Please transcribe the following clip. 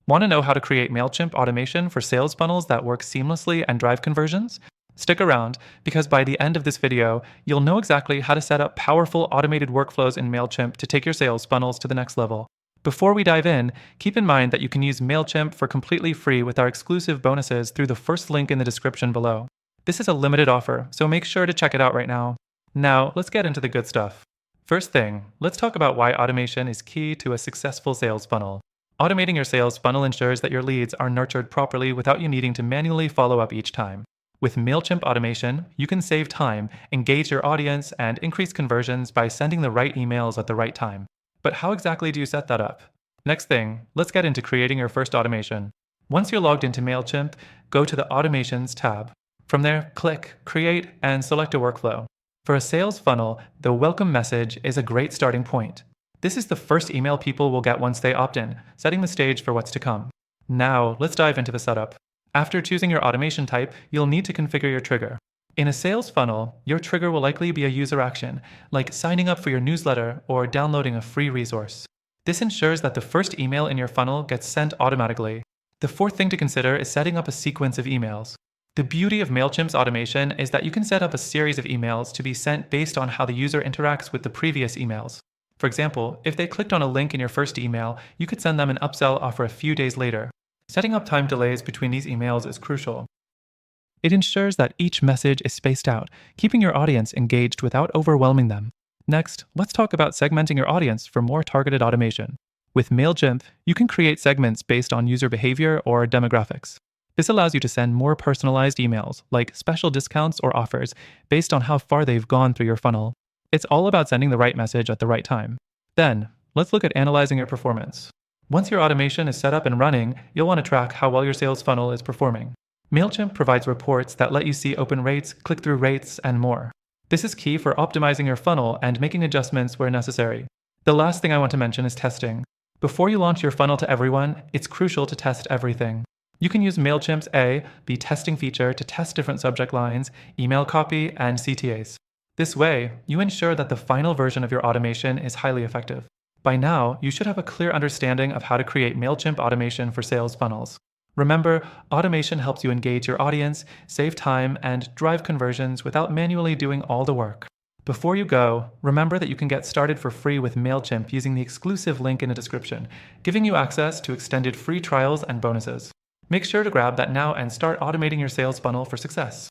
Want to know how to create Mailchimp automation for sales funnels that work seamlessly and drive conversions? Stick around, because by the end of this video, you'll know exactly how to set up powerful automated workflows in Mailchimp to take your sales funnels to the next level. Before we dive in, keep in mind that you can use Mailchimp for completely free with our exclusive bonuses through the first link in the description below. This is a limited offer, so make sure to check it out right now. Now, let's get into the good stuff. First thing, let's talk about why automation is key to a successful sales funnel. Automating your sales funnel ensures that your leads are nurtured properly without you needing to manually follow up each time. With Mailchimp automation, you can save time, engage your audience, and increase conversions by sending the right emails at the right time. But how exactly do you set that up? Next thing, let's get into creating your first automation. Once you're logged into Mailchimp, go to the Automations tab. From there, click Create and select a workflow. For a sales funnel, the welcome message is a great starting point. This is the first email people will get once they opt in, setting the stage for what's to come. Now, let's dive into the setup. After choosing your automation type, you'll need to configure your trigger. In a sales funnel, your trigger will likely be a user action, like signing up for your newsletter or downloading a free resource. This ensures that the first email in your funnel gets sent automatically. The fourth thing to consider is setting up a sequence of emails. The beauty of Mailchimp's automation is that you can set up a series of emails to be sent based on how the user interacts with the previous emails. For example, if they clicked on a link in your first email, you could send them an upsell offer a few days later. Setting up time delays between these emails is crucial. It ensures that each message is spaced out, keeping your audience engaged without overwhelming them. Next, let's talk about segmenting your audience for more targeted automation. With Mailchimp, you can create segments based on user behavior or demographics. This allows you to send more personalized emails, like special discounts or offers, based on how far they've gone through your funnel. It's all about sending the right message at the right time. Then, let's look at analyzing your performance. Once your automation is set up and running, you'll want to track how well your sales funnel is performing. Mailchimp provides reports that let you see open rates, click-through rates, and more. This is key for optimizing your funnel and making adjustments where necessary. The last thing I want to mention is testing. Before you launch your funnel to everyone, it's crucial to test everything. You can use Mailchimp's A/B testing feature to test different subject lines, email copy, and CTAs. This way, you ensure that the final version of your automation is highly effective. By now, you should have a clear understanding of how to create Mailchimp automation for sales funnels. Remember, automation helps you engage your audience, save time, and drive conversions without manually doing all the work. Before you go, remember that you can get started for free with Mailchimp using the exclusive link in the description, giving you access to extended free trials and bonuses. Make sure to grab that now and start automating your sales funnel for success.